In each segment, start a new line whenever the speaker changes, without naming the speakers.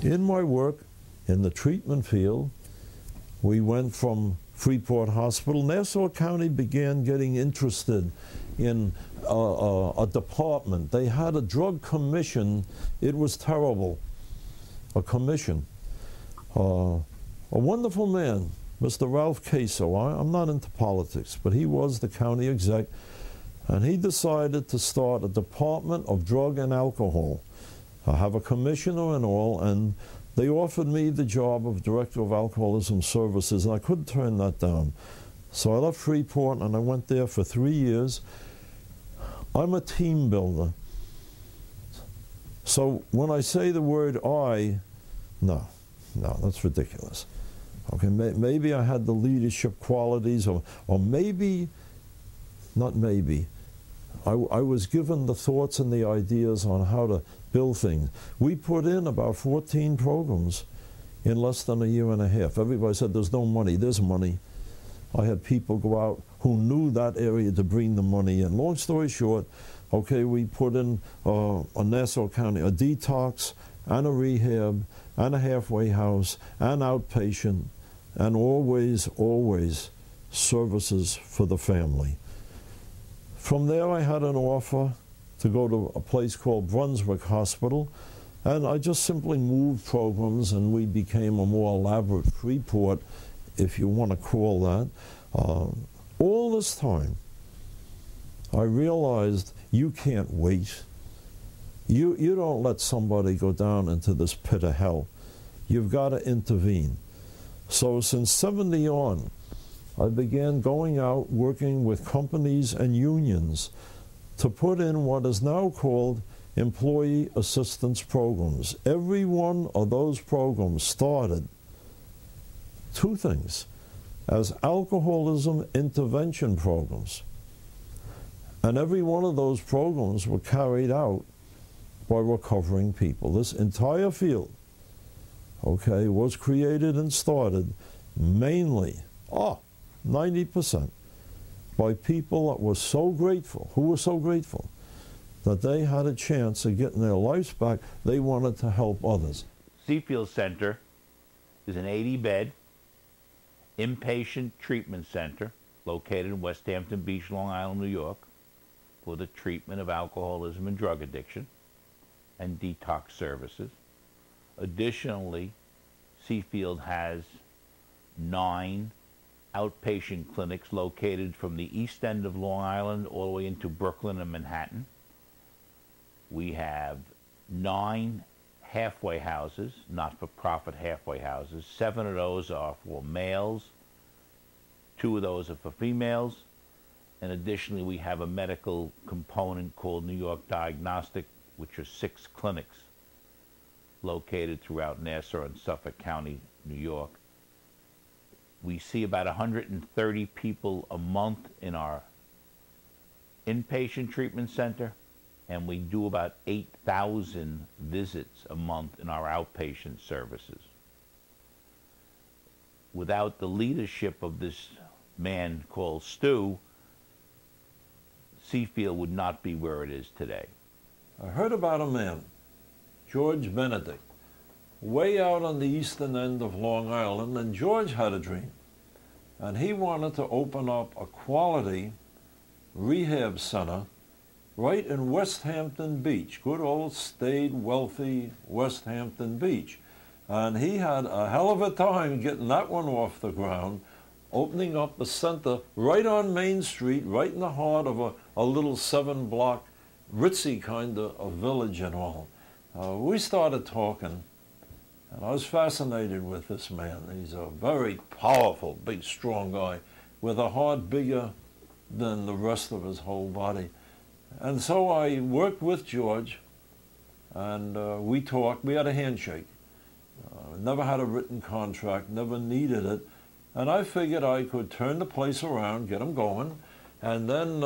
In my work in the treatment field, we went from Freeport Hospital. Nassau County began getting interested in a department. They had a drug commission. It was terrible, a commission. A wonderful man, Mr. Ralph Queso. I'm not into politics, but he was the county exec, and he decided to start a department of drug and alcohol. I have a commissioner and all, and they offered me the job of Director of Alcoholism Services, and I couldn't turn that down. So I left Freeport, and I went there for 3 years. I'm a team builder. So when I say the word I, no, that's ridiculous. Okay, maybe I had the leadership qualities, or maybe, not maybe, I was given the thoughts and the ideas on how to build things. We put in about 14 programs in less than a year and a half. Everybody said there's no money. There's money. I had people go out who knew that area to bring the money in. Long story short, okay, we put in a Nassau County, a detox and a rehab and a halfway house and outpatient, and always services for the family. From there, I had an offer to go to a place called Brunswick Hospital, and I just simply moved programs, and we became a more elaborate Freeport, if you want to call that. All this time, I realized you can't wait. You don't let somebody go down into this pit of hell. You've got to intervene. So since 70 on, I began going out working with companies and unions to put in what is now called employee assistance programs. Every one of those programs started two things: as alcoholism intervention programs. And every one of those programs were carried out by recovering people. This entire field, okay, was created and started mainly, 90%, by people that were so grateful, that they had a chance of getting their lives back. They wanted to help others.
Seafield Center is an 80-bed inpatient treatment center located in West Hampton Beach, Long Island, New York, for the treatment of alcoholism and drug addiction and detox services. Additionally, Seafield has 9 outpatient clinics located from the east end of Long Island all the way into Brooklyn and Manhattan. We have 9 halfway houses, not-for-profit halfway houses. 7 of those are for males, 2 of those are for females, and additionally we have a medical component called New York Diagnostic, which are 6 clinics located throughout Nassau and Suffolk County, New York. We see about 130 people a month in our inpatient treatment center, and we do about 8,000 visits a month in our outpatient services. Without the leadership of this man called Stu, Seafield would not be where it is today.
I heard about a man, George Benedict, way out on the eastern end of Long Island, and George had a dream. And he wanted to open up a quality rehab center right in West Hampton Beach, good old staid, wealthy West Hampton Beach. And he had a hell of a time getting that one off the ground, opening up a center right on Main Street, right in the heart of a little 7-block ritzy kind of village and all. We started talking, and I was fascinated with this man. He's a very powerful, big, strong guy with a heart bigger than the rest of his whole body. And so I worked with George, and we talked. We had a handshake. Never had a written contract, never needed it. And I figured I could turn the place around, get him going, and then,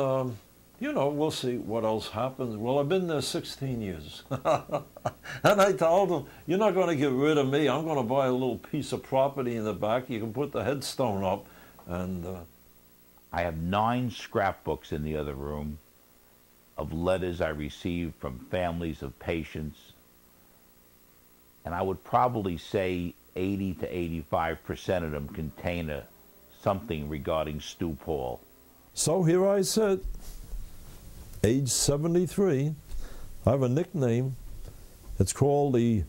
you know, we'll see what else happens. Well, I've been there 16 years. And I told him, you're not going to get rid of me. I'm going to buy a little piece of property in the back. You can put the headstone up. And
I have 9 scrapbooks in the other room of letters I received from families of patients And I would probably say 80 to 85% of them contain something regarding Stu Paul.
So here I sit, age 73. I have a nickname. It's called the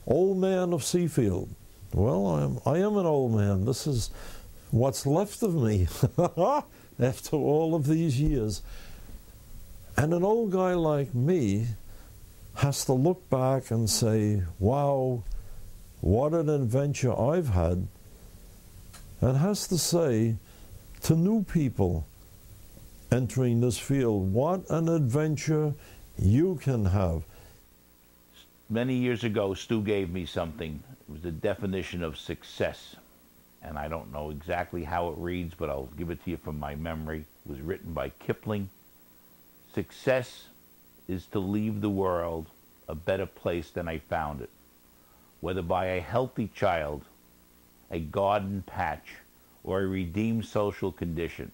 Old Man of Seafield. Well, I am an old man. This is what's left of me after all of these years. And an old guy like me has to look back and say, wow, what an adventure I've had, and has to say to new people entering this field, what an adventure you can have.
Many years ago, Stu gave me something. It was the definition of success. And I don't know exactly how it reads, but I'll give it to you from my memory. It was written by Kipling. Success is to leave the world a better place than I found it, whether by a healthy child, a garden patch, or a redeemed social condition.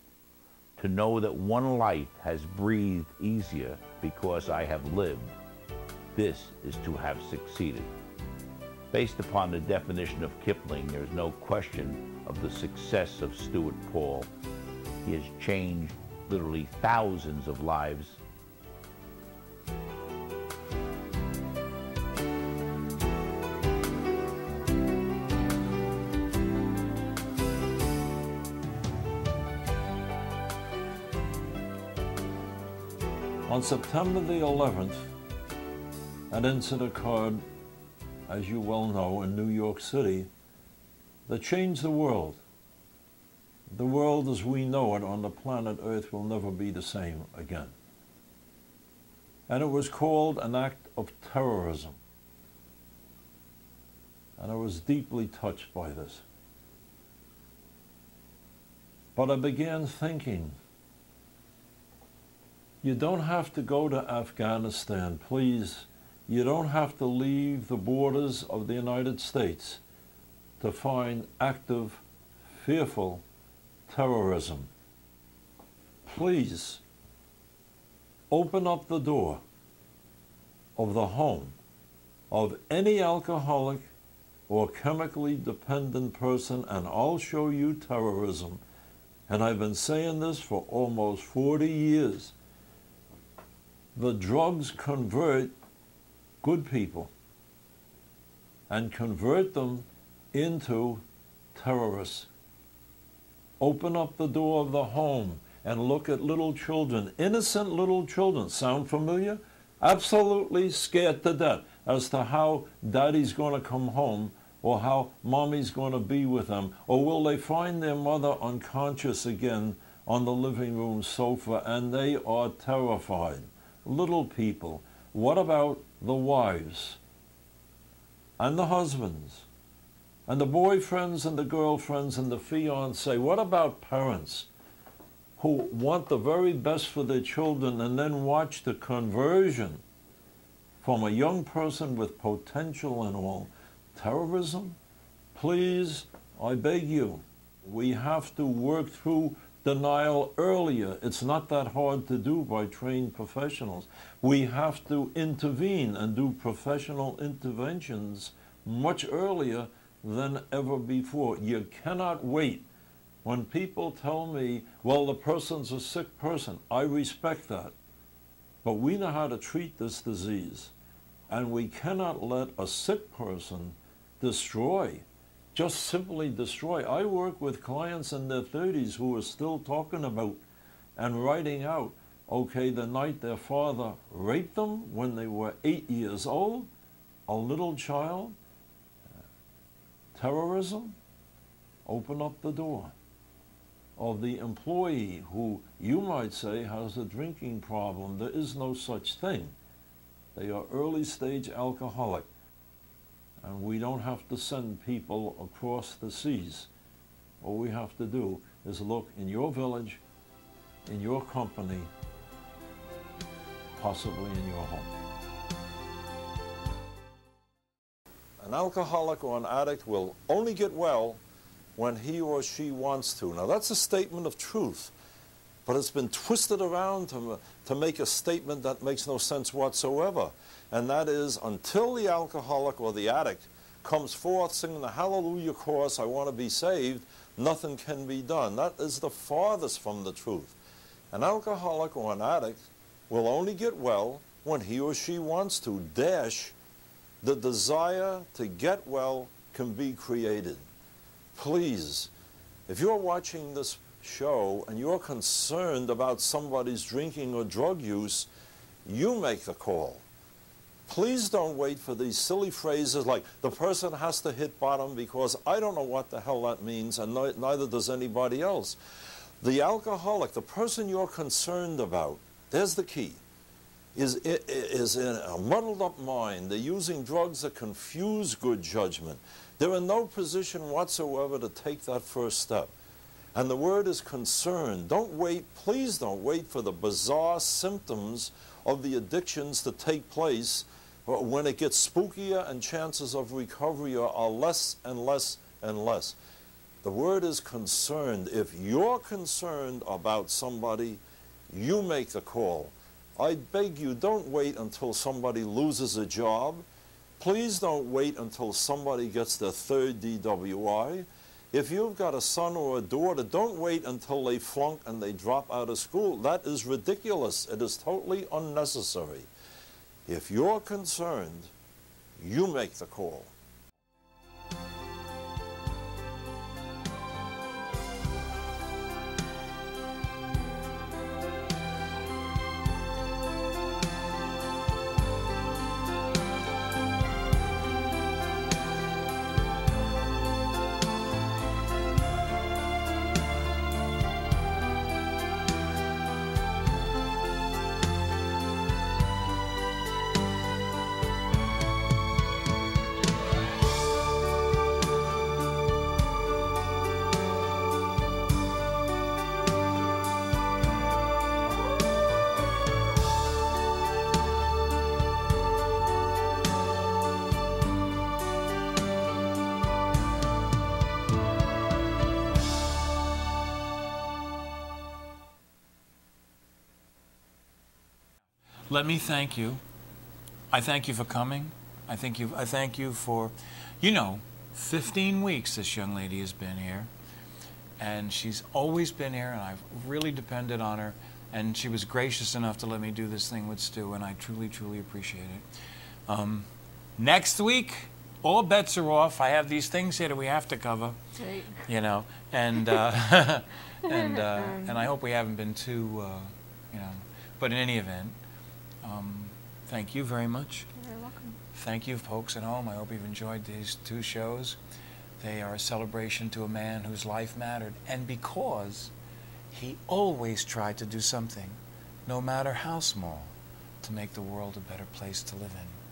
To know that one life has breathed easier because I have lived. This is to have succeeded. Based upon the definition of Kipling, there is no question of the success of Stu Paul. He has changed literally thousands of lives.
On September the 11th, an incident occurred, as you well know, in New York City that changed the world. The world as we know it on the planet Earth will never be the same again. And it was called an act of terrorism. And I was deeply touched by this. But I began thinking, you don't have to go to Afghanistan, please. You don't have to leave the borders of the United States to find active, fearful terrorism. Please open up the door of the home of any alcoholic or chemically dependent person, and I'll show you terrorism. And I've been saying this for almost 40 years. The drugs convert good people and convert them into terrorists. Open up the door of the home and look at little children, innocent little children. Sound familiar? Absolutely scared to death as to how daddy's going to come home or how mommy's going to be with them, or will they find their mother unconscious again on the living room sofa, and they are terrified. Little people. What about the wives and the husbands and the boyfriends and the girlfriends and the fiancé? What about parents who want the very best for their children and then watch the conversion from a young person with potential and all? Terrorism? Please, I beg you, we have to work through denial earlier. It's not that hard to do by trained professionals. We have to intervene and do professional interventions much earlier than ever before. You cannot wait. When people tell me, well, the person's a sick person, I respect that. But we know how to treat this disease, and we cannot let a sick person destroy, just simply destroy. I work with clients in their 30s who are still talking about and writing out, okay, the night their father raped them when they were 8 years old, a little child, terrorism. Open up the door of the employee who you might say has a drinking problem. There is no such thing. They are early stage alcoholic. And we don't have to send people across the seas. All we have to do is look in your village, in your company, possibly in your home. An alcoholic or an addict will only get well when he or she wants to. Now that's a statement of truth, but it's been twisted around to make a statement that makes no sense whatsoever. And that is, until the alcoholic or the addict comes forth singing the hallelujah chorus, I want to be saved, nothing can be done. That is the farthest from the truth. An alcoholic or an addict will only get well when he or she wants to. The desire to get well can be created. Please, if you're watching this show and you're concerned about somebody's drinking or drug use, you make the call. Please don't wait for these silly phrases like, the person has to hit bottom, because I don't know what the hell that means, and neither does anybody else. The alcoholic, the person you're concerned about, there's the key, is in a muddled up mind. They're using drugs that confuse good judgment. They're in no position whatsoever to take that first step. And the word is concern. Don't wait, please don't wait for the bizarre symptoms of the addictions to take place. When it gets spookier and chances of recovery are less and less and less. The word is concerned. If you're concerned about somebody, you make the call. I beg you, don't wait until somebody loses a job. Please don't wait until somebody gets their third DWI. If you've got a son or a daughter, don't wait until they flunk and they drop out of school. That is ridiculous. It is totally unnecessary. If you're concerned, you make the call.
Let me thank you. I thank you for coming. I thank you for, 15 weeks this young lady has been here. And she's always been here, and I've really depended on her. And she was gracious enough to let me do this thing with Stu, and I truly, truly appreciate it. Next week, all bets are off. I have these things here that we have to cover.
Right.
And and I hope we haven't been too, But in any event, thank you very much.
You're welcome.
Thank you, folks at home. I hope you've enjoyed these 2 shows. They are a celebration to a man whose life mattered, and because he always tried to do something, no matter how small, to make the world a better place to live in.